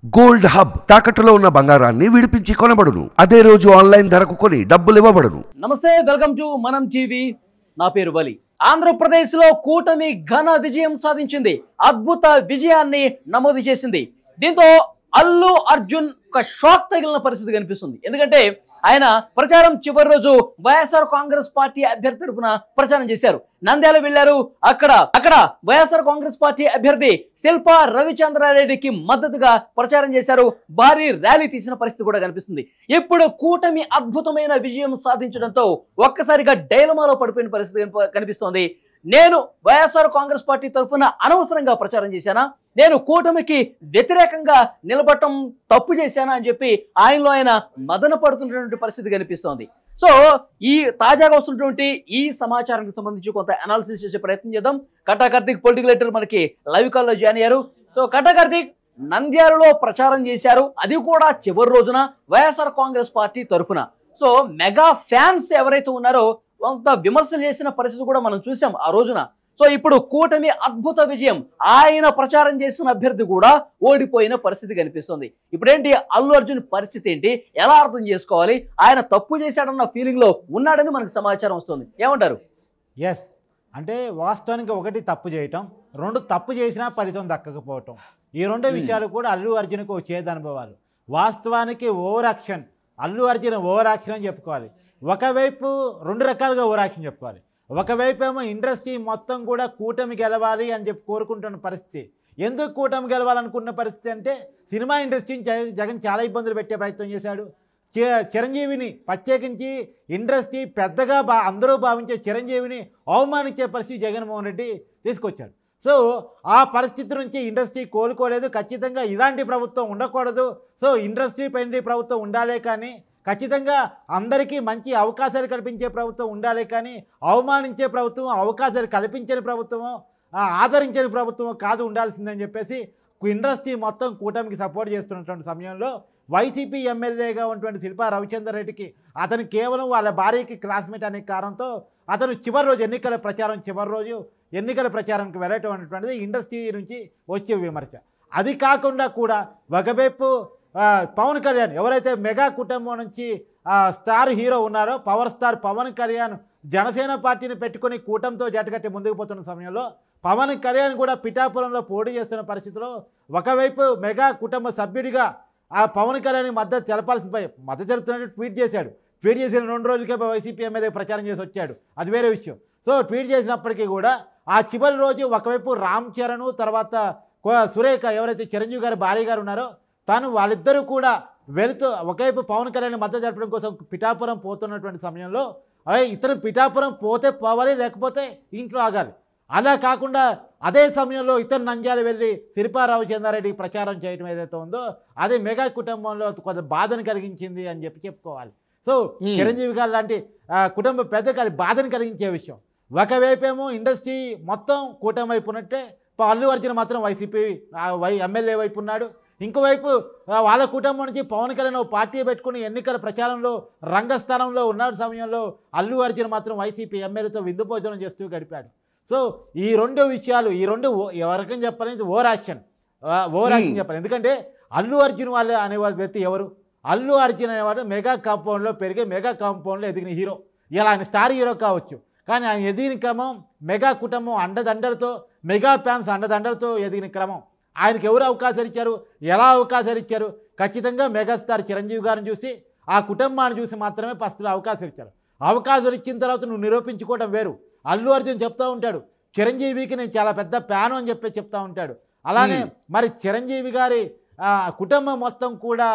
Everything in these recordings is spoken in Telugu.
గోల్డ్ హబ్ తాకట్టులో ఉన్న బంగారాన్ని విడిపించి కొనబడును. అదే రోజు ఆన్లైన్ ధరకు కొని డబ్బులు ఇవ్వబడును. నమస్తే, వెల్కమ్ టు మనం టీవీ. నా పేరు బలి. ఆంధ్రప్రదేశ్ లో కూటమి ఘన విజయం సాధించింది. అద్భుత విజయాన్ని నమోదు చేసింది. దీంతో అల్లు అర్జున్ ఒక షాక్ తగిలిన పరిస్థితి కనిపిస్తుంది. ఎందుకంటే ఆయన ప్రచారం చివరి రోజు వైఎస్ఆర్ కాంగ్రెస్ పార్టీ అభ్యర్థి తరపున ప్రచారం చేశారు. నంద్యాల వెళ్లారు. అక్కడ వైఎస్ఆర్ కాంగ్రెస్ పార్టీ అభ్యర్థి శిల్పా రవిచంద్రారెడ్డికి మద్దతుగా ప్రచారం చేశారు. భారీ ర్యాలీ తీసిన పరిస్థితి కూడా కనిపిస్తుంది. ఇప్పుడు కూటమి అద్భుతమైన విజయం సాధించడంతో ఒక్కసారిగా డైలమాలో పడిపోయిన పరిస్థితి కనిపిస్తోంది. నేను వైఎస్ఆర్ కాంగ్రెస్ పార్టీ తరఫున అనవసరంగా ప్రచారం చేశానా, నేను కూటమికి వ్యతిరేకంగా నిలబడటం తప్పు చేశానా అని చెప్పి ఆయనలో ఆయన మదన పడుతున్నటువంటి పరిస్థితి కనిపిస్తోంది. సో ఈ తాజాగా వస్తున్నటువంటి ఈ సమాచారానికి సంబంధించి కొంత అనాలిసిస్ చేసే ప్రయత్నం చేద్దాం. కట్టా కార్తీక్ పొలిటికల్ ఎడిటర్ మనకి లైవ్ కాల్లో జాయిన్ అయ్యారు. సో కట్టా కార్తీక్, నంద్యాలలో ప్రచారం చేశారు, అది కూడా చివరి రోజున వైఎస్ఆర్ కాంగ్రెస్ పార్టీ తరఫున. సో మెగా ఫ్యాన్స్ ఎవరైతే ఉన్నారో కొంత విమర్శలు చేసిన పరిస్థితి కూడా మనం చూసాం ఆ రోజున. సో ఇప్పుడు కూటమి అద్భుత విజయం, ఆయన ప్రచారం చేసిన అభ్యర్థి కూడా ఓడిపోయిన పరిస్థితి కనిపిస్తుంది. ఇప్పుడేంటి అల్లు అర్జున్ పరిస్థితి ఏంటి, ఎలా అర్థం చేసుకోవాలి? ఆయన తప్పు చేశాడన్న ఫీలింగ్ లో ఉన్నాడని మనకు సమాచారం వస్తుంది. ఏమంటారు? ఎస్, అంటే వాస్తవానికి ఒకటి తప్పు చేయటం, రెండు తప్పు చేసినా ఫలితం దక్కకపోవటం, ఈ రెండు విషయాలు కూడా అల్లు అర్జున్కు చేదు అనుభవాలు. వాస్తవానికి over action, Allu Arjun over action అని చెప్పుకోవాలి. ఒకవైపు రెండు రకాలుగా ఓవర్ యాక్షన్ చెప్పుకోవాలి. ఒకవైపు ఏమో ఇండస్ట్రీ మొత్తం కూడా కూటమి గెలవాలి అని చెప్పి కోరుకుంటున్న పరిస్థితి. ఎందుకు కూటమి గెలవాలనుకున్న పరిస్థితి అంటే సినిమా ఇండస్ట్రీని జగన్ చాలా ఇబ్బందులు పెట్టే ప్రయత్నం చేశాడు. చిరంజీవిని ప్రత్యేకించి ఇండస్ట్రీ పెద్దగా అందరూ భావించే చిరంజీవిని అవమానించే పరిస్థితి జగన్మోహన్ రెడ్డి తీసుకొచ్చాడు. సో ఆ పరిస్థితి నుంచి ఇండస్ట్రీ కోలుకోలేదు. ఖచ్చితంగా ఇలాంటి ప్రభుత్వం ఉండకూడదు. సో ఇండస్ట్రీ ఫ్రెండ్లీ ప్రభుత్వం ఉండాలే కానీ, ఖచ్చితంగా అందరికీ మంచి అవకాశాలు కల్పించే ప్రభుత్వం ఉండాలి కానీ, అవమానించే ప్రభుత్వం, అవకాశాలు కల్పించని ప్రభుత్వం, ఆదరించని ప్రభుత్వం కాదు ఉండాల్సిందని చెప్పేసి ఇండస్ట్రీ మొత్తం కూటమికి సపోర్ట్ చేస్తున్నటువంటి సమయంలో వైసీపీ ఎమ్మెల్యేగా ఉన్నటువంటి శిల్పా రవిచంద్రారెడ్డికి అతను కేవలం వాళ్ళ భార్యకి క్లాస్మేట్ అనే కారణంతో అతను చివరి రోజు ఎన్నికల ప్రచారానికి వెళ్ళటం అనేటువంటిది ఇండస్ట్రీ నుంచి వచ్చే విమర్శ. అది కాకుండా కూడా ఒకవైపు పవన్ కళ్యాణ్, ఎవరైతే మెగా కుటుంబం నుంచి స్టార్ హీరో ఉన్నారో పవర్ స్టార్ పవన్ కళ్యాణ్ జనసేన పార్టీని పెట్టుకొని కూటమితో జట్టుకట్టి ముందుకు పోతున్న సమయంలో పవన్ కళ్యాణ్ కూడా పిఠాపురంలో పోటీ చేస్తున్న పరిస్థితిలో ఒకవైపు మెగా కుటుంబ సభ్యుడిగా ఆ పవన్ కళ్యాణ్ మద్దతు తెలుపుతున్నట్టు ట్వీట్ చేశాడు. ట్వీట్ చేసిన 2 రోజులకే వైసీపీ ఎమ్మెల్యే ప్రచారం చేసి వచ్చాడు, అది వేరే విషయం. సో ట్వీట్ చేసినప్పటికీ కూడా ఆ చివరి రోజు ఒకవైపు రామ్ చరణ్, తర్వాత సురేఖ, ఎవరైతే చిరంజీవి గారు భార్య గారు ఉన్నారో వాళ్ళిద్దరూ కూడా వెళుతూ ఒకవైపు పవన్ కళ్యాణ్ మద్దతు జరపడం కోసం పిఠాపురం పోతున్నటువంటి సమయంలో ఇతను పిఠాపురం పోతే పోవాలి, లేకపోతే ఇంట్లో ఆగాలి. అలా కాకుండా అదే సమయంలో ఇతను నంద్యాల వెళ్ళి శిల్పా రవిచంద్రారెడ్డి ప్రచారం చేయడం ఏదైతే ఉందో అది మెగా కుటుంబంలో కొంత బాధను కలిగించింది అని చెప్పుకోవాలి. సో చిరంజీవి గారు లాంటి కుటుంబ పెద్దకి అది బాధను కలిగించే విషయం. ఒకవైపేమో ఇండస్ట్రీ మొత్తం కూటమి వైపు ఉన్నట్టే అల్లు అర్జున్ మాత్రం వైసీపీ ఎమ్మెల్యే వైపు ఉన్నాడు. ఇంకోవైపు వాళ్ళ కుటుంబం నుంచి పవన్ కళ్యాణ్ పార్టీ పెట్టుకుని ఎన్నికల ప్రచారంలో రంగస్థానంలో ఉన్న సమయంలో అల్లు అర్జున్ మాత్రం వైసీపీ ఎమ్మెల్యేతో విందు భోజనం చేస్తూ గడిపాడు. సో ఈ రెండు విషయాలు, ఈ రెండు ఎవరికని చెప్పాలి, ఓవర్ యాక్షన్ చెప్పాలి. ఎందుకంటే అల్లు అర్జున్ వాళ్ళు అనేవాళ్ళ వ్యక్తి ఎవరు? అల్లు అర్జున్ అనేవాడు మెగా కాంపౌండ్లో పెరిగి మెగా కాంపౌండ్లో ఎదిగిన హీరో. ఇలా ఆయన స్టార్ హీరో కావచ్చు, కానీ ఆయన ఎదిగిన క్రమం మెగా కుటుంబం అండదండలతో, మెగా ఫ్యాన్స్ అండదండలతో ఎదిగిన క్రమం. ఆయనకి ఎవరు అవకాశాలు ఇచ్చారు, ఎలా అవకాశాలు ఇచ్చారు? ఖచ్చితంగా మెగాస్టార్ చిరంజీవి గారిని చూసి, ఆ కుటుంబాన్ని చూసి మాత్రమే ఫస్ట్లో అవకాశాలు ఇచ్చారు. అవకాశాలు ఇచ్చిన తర్వాత నువ్వు నిరూపించుకోవడం వేరు. అల్లు అర్జున్ చెప్తూ ఉంటాడు, చిరంజీవికి నేను చాలా పెద్ద ఫ్యాను అని చెప్తూ ఉంటాడు. అలానే మరి చిరంజీవి గారి కుటుంబం మొత్తం కూడా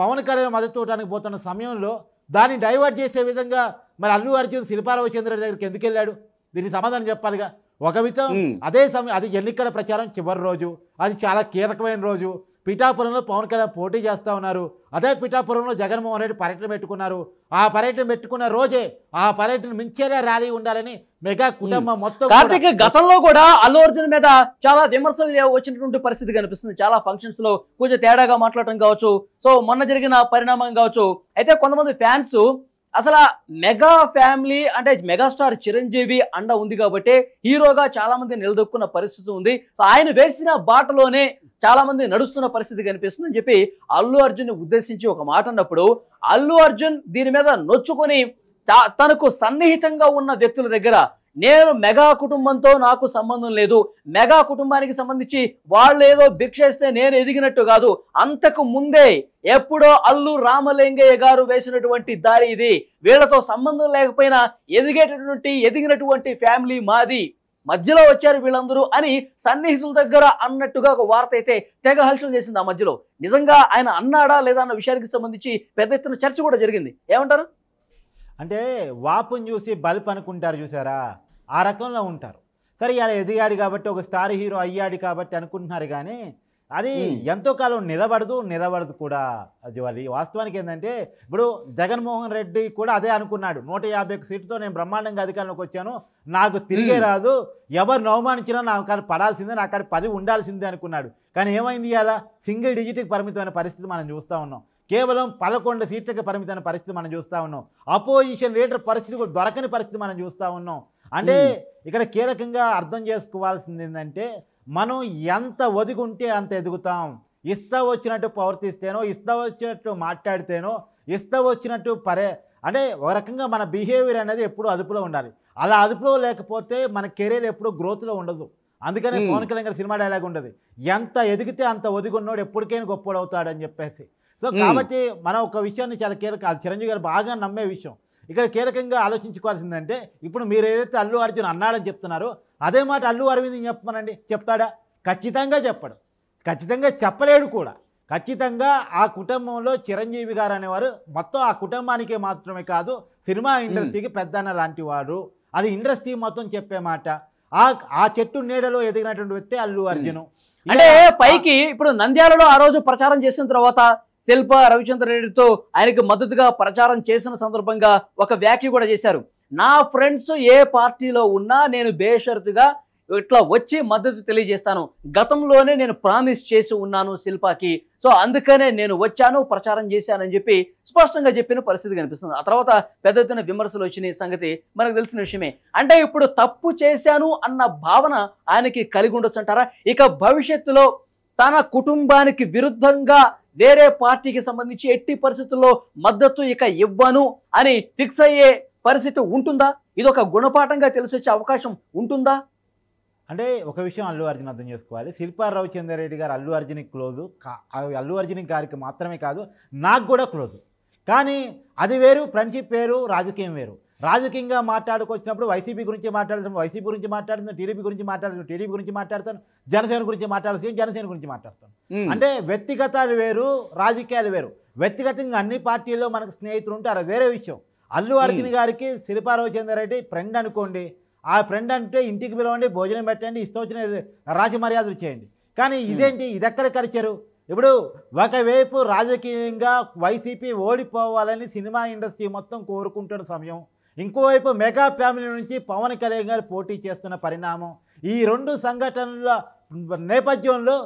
పవన్ కళ్యాణ్ మద్దతు ఇవ్వడానికి పోతున్న సమయంలో దాన్ని డైవర్ట్ చేసే విధంగా మరి అల్లు అర్జున్ శిల్పా రవిచంద్ర దగ్గరికి ఎందుకు వెళ్ళాడు? దీనికి సమాధానం చెప్పాలిగా. ఒక విధం అదే సమయం, అది ఎన్నికల ప్రచారం చివరి రోజు, అది చాలా కీలకమైన రోజు. పిఠాపురంలో పవన్ కళ్యాణ్ పోటీ చేస్తూ ఉన్నారు. అదే పిఠాపురంలో జగన్మోహన్ రెడ్డి పర్యటన పెట్టుకున్నారు. ఆ పర్యటన పెట్టుకున్న రోజే ఆ పర్యటన మించేలా ర్యాలీ ఉండాలని మెగా కుటుంబం మొత్తం. కార్తీక్, గతంలో కూడా అల్లు అర్జున్ మీద చాలా విమర్శలు వచ్చినటువంటి పరిస్థితి కనిపిస్తుంది. చాలా ఫంక్షన్స్ లో కొంచెం తేడాగా మాట్లాడటం కావచ్చు, సో మొన్న జరిగిన పరిణామం కావచ్చు. అయితే కొంతమంది ఫ్యాన్స్ అసలు మెగా ఫ్యామిలీ అంటే మెగాస్టార్ చిరంజీవి అండ ఉంది కాబట్టి హీరోగా చాలా మంది నిలదొక్కున్న పరిస్థితి ఉంది. సో ఆయన వేసిన బాటలోనే చాలా మంది నడుస్తున్న పరిస్థితి కనిపిస్తుంది అని చెప్పి అల్లు అర్జున్ ఉద్దేశించి ఒక మాట అన్నప్పుడు అల్లు అర్జున్ దీని మీద నొచ్చుకొని తనకు సన్నిహితంగా ఉన్న వ్యక్తుల దగ్గర నేను మెగా కుటుంబంతో నాకు సంబంధం లేదు, మెగా కుటుంబానికి సంబంధించి వాళ్ళు ఏదో భిక్షిస్తే నేను ఎదిగినట్టు కాదు, అంతకు ముందే ఎప్పుడో అల్లు రామలింగయ్య గారు వేసినటువంటి దారి ఇది, వీళ్ళతో సంబంధం లేకపోయినా ఎదిగినటువంటి ఫ్యామిలీ మాది, మధ్యలో వచ్చారు వీళ్ళందరూ అని సన్నిహితుల దగ్గర అన్నట్టుగా ఒక వార్త అయితే తెగ హల్చల్ చేసింది. ఆ మధ్యలో నిజంగా ఆయన అన్నాడా లేదా అన్న విషయానికి సంబంధించి పెద్ద ఎత్తున చర్చ కూడా జరిగింది. ఏమంటారు? అంటే వాపుని చూసి బల్బ్ అనుకుంటారు చూసారా, ఆ రకంలో ఉంటారు. సరే ఇలా ఎదిగాడు కాబట్టి ఒక స్టార్ హీరో అయ్యాడు కాబట్టి అనుకుంటున్నారు, కానీ అది ఎంతో కాలం నిలబడదు కూడా. అది వాళ్ళు వాస్తవానికి ఏంటంటే ఇప్పుడు జగన్మోహన్ రెడ్డి కూడా అదే అనుకున్నాడు, 151 సీట్లతో నేను బ్రహ్మాండంగా అధికారంలోకి వచ్చాను, నాకు తిరిగే రాదు, ఎవరు అవమానించినా నాకు కాదు పడాల్సిందే, నాకు కాదు 10 ఉండాల్సిందే అనుకున్నాడు. కానీ ఏమైంది, ఇలా సింగిల్ డిజిట్కి పరిమితమైన పరిస్థితి మనం చూస్తూ ఉన్నాం. కేవలం 11 సీట్లకు పరిమితమైన పరిస్థితి మనం చూస్తూ ఉన్నాం. అపోజిషన్ లీడర్ పరిస్థితి కూడా దొరకని పరిస్థితి మనం చూస్తూ ఉన్నాం. అంటే ఇక్కడ కీలకంగా అర్థం చేసుకోవాల్సింది ఏంటంటే మనం ఎంత ఒదిగుంటే అంత ఎదుగుతాం. ఇస్తా వచ్చినట్టు ప్రవర్తిస్తేనో, ఇస్తా వచ్చినట్టు మాట్లాడితేనో, ఇస్తా వచ్చినట్టు అంటే ఒక రకంగా మన బిహేవియర్ అనేది ఎప్పుడూ అదుపులో ఉండాలి. అలా అదుపులో లేకపోతే మన కెరీర్ ఎప్పుడూ గ్రోత్లో ఉండదు. అందుకనే పవన్ కళ్యాణ్ గారి సినిమా డైలాగ్ ఉండదు, ఎంత ఎదిగితే అంత ఒదిగున్నోడు ఎప్పటికైనా గొప్పోడు అవుతాడని చెప్పేసి. సో కాబట్టి మనం ఒక విషయాన్ని చాలా కీలక, చిరంజీవి గారు బాగా నమ్మే విషయం ఇక్కడ కీలకంగా ఆలోచించుకోవాల్సిందంటే, ఇప్పుడు మీరు ఏదైతే అల్లు అర్జున్ అన్నాడని చెప్తున్నారో అదే మాట అల్లు అరవింద్ చెప్పమనండి, చెప్తాడా? ఖచ్చితంగా చెప్పడు, ఖచ్చితంగా చెప్పలేడు కూడా. ఖచ్చితంగా ఆ కుటుంబంలో చిరంజీవి గారు అనేవారు మొత్తం ఆ కుటుంబానికే మాత్రమే కాదు, సినిమా ఇండస్ట్రీకి పెద్దన్న లాంటి వారు. అది ఇండస్ట్రీ మొత్తం చెప్పే మాట. ఆ చెట్టు నీడలో ఎదిగినటువంటి వ్యక్తి అల్లు అర్జున్. అంటే పైకి ఇప్పుడు నంద్యాలలో ఆ రోజు ప్రచారం చేసిన తర్వాత శిల్ప రవిచంద్ర రెడ్డితో ఆయనకు మద్దతుగా ప్రచారం చేసిన సందర్భంగా ఒక వ్యాఖ్య కూడా చేశారు. నా ఫ్రెండ్స్ ఏ పార్టీలో ఉన్నా నేను బేషరతుగా ఇట్లా వచ్చి మద్దతు తెలియజేస్తాను, గతంలోనే నేను ప్రామిస్ చేసి ఉన్నాను శిల్పకి, సో అందుకనే నేను వచ్చాను, ప్రచారం చేశానని చెప్పి స్పష్టంగా చెప్పిన పరిస్థితి కనిపిస్తుంది. ఆ తర్వాత పెద్ద ఎత్తున విమర్శలు వచ్చిన సంగతి మనకు తెలిసిన విషయమే. అంటే ఇప్పుడు తప్పు చేశాను అన్న భావన ఆయనకి కలిగి ఉండొచ్చు అంటారా? ఇక భవిష్యత్తులో తన కుటుంబానికి విరుద్ధంగా వేరే పార్టీకి సంబంధించి ఎట్టి పరిస్థితుల్లో మద్దతు ఇక ఇవ్వను అని ఫిక్స్ అయ్యే పరిస్థితి ఉంటుందా? ఇది ఒక గుణపాఠంగా తెలిసి వచ్చే అవకాశం ఉంటుందా? అంటే ఒక విషయం అల్లు అర్జున్ అర్థం చేసుకోవాలి, శిల్పా రవిచంద్ర రెడ్డి గారు అల్లు అర్జున్కి క్లోజు, అల్లు అర్జున్ గారికి మాత్రమే కాదు నాకు కూడా క్లోజు. కానీ అది వేరు, ఫ్రెండ్షిప్ వేరు, రాజకీయం వేరు. రాజకీయంగా మాట్లాడుకొచ్చినప్పుడు వైసీపీ గురించి మాట్లాడుతాను, వైసీపీ గురించి మాట్లాడుతాను, టీడీపీ గురించి మాట్లాడుతాను, టీడీపీ గురించి మాట్లాడతాను, జనసేన గురించి మాట్లాడుతాను, జనసేన గురించి మాట్లాడతాను. అంటే వ్యక్తిగతాలు వేరు, రాజకీయాలు వేరు. వ్యక్తిగతంగా అన్ని పార్టీల్లో మనకు స్నేహితులు ఉంటారు, వేరే విషయం. అల్లు అర్జున్ గారికి శిల్పా రవిచంద్ర రెడ్డి ఫ్రెండ్ అనుకోండి, ఆ ఫ్రెండ్ అంటే ఇంటికి పిలవండి, భోజనం పెట్టండి, ఇష్టం వచ్చిన రాజ మర్యాదలు చేయండి. కానీ ఇదేంటి, ఇది ఎక్కడ కల్చరు? ఇప్పుడు ఒకవైపు రాజకీయంగా వైసీపీ ఓడిపోవాలని సినిమా ఇండస్ట్రీ మొత్తం కోరుకుంటున్న సమయం, ఇంకోవైపు మెగా ఫ్యామిలీ నుంచి పవన్ కళ్యాణ్ గారు పోటీ చేస్తున్న పరిణామం. ఈ రెండు సంఘటనల నేపథ్యంలో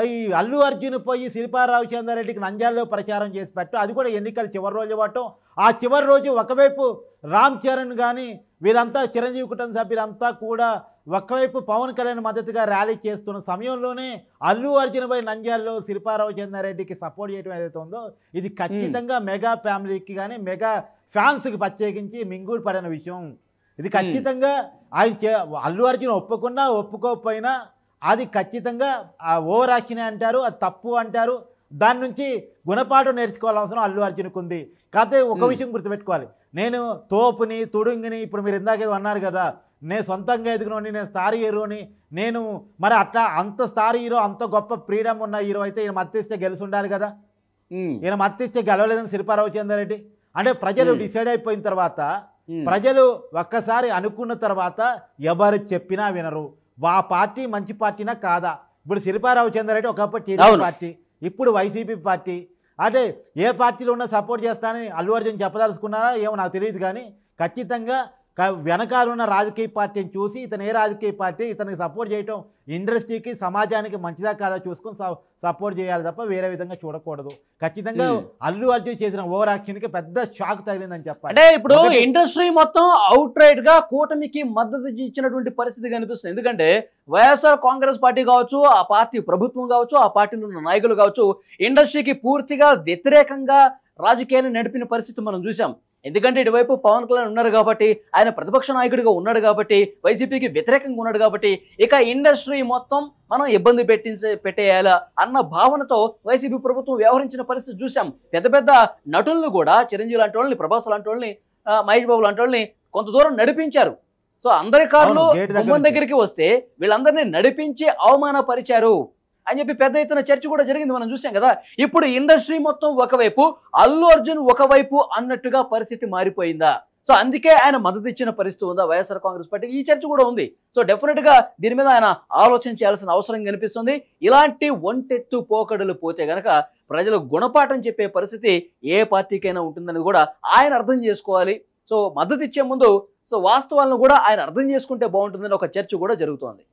ఈ అల్లు అర్జున్ పోయి శిల్పా రవిచంద్ర రెడ్డికి నంద్యాలలో ప్రచారం చేసి పెట్టు, అది కూడా ఎన్నికల చివరి రోజు ఇవ్వటం. ఆ చివరి రోజు ఒకవైపు రామ్ చరణ్ కానీ వీరంతా చిరంజీవి కుటుంబ సభ్యులంతా కూడా ఒకవైపు పవన్ కళ్యాణ్ మద్దతుగా ర్యాలీ చేస్తున్న సమయంలోనే అల్లు అర్జున్ పోయి నంద్యాలలో శిల్పా రవిచంద్ర రెడ్డికి సపోర్ట్ చేయడం ఏదైతే ఉందో ఇది ఖచ్చితంగా మెగా ఫ్యామిలీకి కానీ మెగా ఫ్యాన్స్కి ప్రత్యేకించి మింగుడు పడిన విషయం. ఇది ఖచ్చితంగా ఆయన అల్లు అర్జున్ ఒప్పుకున్నా ఒప్పుకోకపోయినా అది ఖచ్చితంగా ఓవర్ యాక్షన్ అంటారు, అది తప్పు అంటారు. దాని నుంచి గుణపాఠం నేర్చుకోవాల్సిన అవసరం అల్లు అర్జున్కి ఉంది. కాకపోతే ఒక విషయం గుర్తుపెట్టుకోవాలి, నేను తోపుని తుడుంగిని ఇప్పుడు మీరు ఇందాకేదో అన్నారు కదా, నేను సొంతంగా ఎదుగునోని, నేను స్టార్ హీరోని, నేను మరి అట్లా అంత స్టార్ హీరో అంత గొప్ప ఫ్రీడమ్ ఉన్న హీరో అయితే ఈయన మత్తిస్తే గెలిచి ఉండాలి కదా. ఈయన మత్తిస్తే గెలవలేదని శిల్పా రవిచంద్ర రెడ్డి. అంటే ప్రజలు డిసైడ్ అయిపోయిన తర్వాత, ప్రజలు ఒక్కసారి అనుకున్న తర్వాత ఎవరు చెప్పినా వినరు. ఆ పార్టీ మంచి పార్టీనా కాదా? ఇప్పుడు శిల్పా రవిచంద్ర రెడ్డి ఒకప్పుడు టీడీపీ పార్టీ, ఇప్పుడు వైసీపీ పార్టీ. అంటే ఏ పార్టీలో ఉన్నా సపోర్ట్ చేస్తానని అల్లు అర్జున్ చెప్పదలుచుకున్నారా ఏమో నాకు తెలియదు, కానీ ఖచ్చితంగా వెనకాల ఉన్న రాజకీయ పార్టీని చూసి ఇతను ఏ రాజకీయ పార్టీ ఇతనికి సపోర్ట్ చేయటం ఇండస్ట్రీకి సమాజానికి మంచిదా కాదా చూసుకొని సపోర్ట్ చేయాలి తప్ప వేరే విధంగా చూడకూడదు. ఖచ్చితంగా అల్లు అర్జున్ చేసిన ఓవర్ యాక్షన్కి పెద్ద షాక్ తగిలిందని చెప్పాలి. అంటే ఇప్పుడు ఇండస్ట్రీ మొత్తం అవుట్ రైట్ గా కూటమికి మద్దతు ఇచ్చినటువంటి పరిస్థితి కనిపిస్తుంది. ఎందుకంటే వైఎస్ఆర్ కాంగ్రెస్ పార్టీ కావచ్చు, ఆ పార్టీ ప్రభుత్వం కావచ్చు, ఆ పార్టీలో ఉన్న నాయకులు కావచ్చు, ఇండస్ట్రీకి పూర్తిగా వ్యతిరేకంగా రాజకీయాన్ని నడిపిన పరిస్థితి మనం చూసాం. ఎందుకంటే ఇటువైపు పవన్ కళ్యాణ్ ఉన్నారు కాబట్టి, ఆయన ప్రతిపక్ష నాయకుడిగా ఉన్నాడు కాబట్టి, వైసీపీకి వ్యతిరేకంగా ఉన్నాడు కాబట్టి, ఇక ఇండస్ట్రీ మొత్తం మనం ఇబ్బంది పెట్టేయాలా అన్న భావనతో వైసీపీ ప్రభుత్వం వ్యవహరించిన పరిస్థితి చూసాం. పెద్ద పెద్ద నటులను కూడా, చిరంజీవి లాంటి వాళ్ళని, ప్రభాస్ లాంటి వాళ్ళని, మహేష్ బాబు లాంటి వాళ్ళని కొంత దూరం నడిపించారు. సో అందరి కార్లు గుమ్మం దగ్గరికి వస్తే వీళ్ళందరినీ నడిపించి అవమానపరిచారు అని చెప్పి పెద్ద ఎత్తున చర్చ కూడా జరిగింది, మనం చూసాం కదా. ఇప్పుడు ఇండస్ట్రీ మొత్తం ఒకవైపు, అల్లు అర్జున్ ఒకవైపు అన్నట్టుగా పరిస్థితి మారిపోయిందా? సో అందుకే ఆయన మద్దతు ఇచ్చిన పరిస్థితి ఉందా వైఎస్ఆర్ కాంగ్రెస్ పార్టీ? ఈ చర్చ కూడా ఉంది. సో డెఫినెట్ గా దీని మీద ఆయన ఆలోచన చేయాల్సిన అవసరం కనిపిస్తుంది. ఇలాంటి ఒంటెత్తు పోకడలు పోతే గనక ప్రజలు గుణపాఠం చెప్పే పరిస్థితి ఏ పార్టీకైనా ఉంటుందని కూడా ఆయన అర్థం చేసుకోవాలి. సో మద్దతు ఇచ్చే ముందు సో వాస్తవాలను కూడా ఆయన అర్థం చేసుకుంటే బాగుంటుందని ఒక చర్చ కూడా జరుగుతోంది.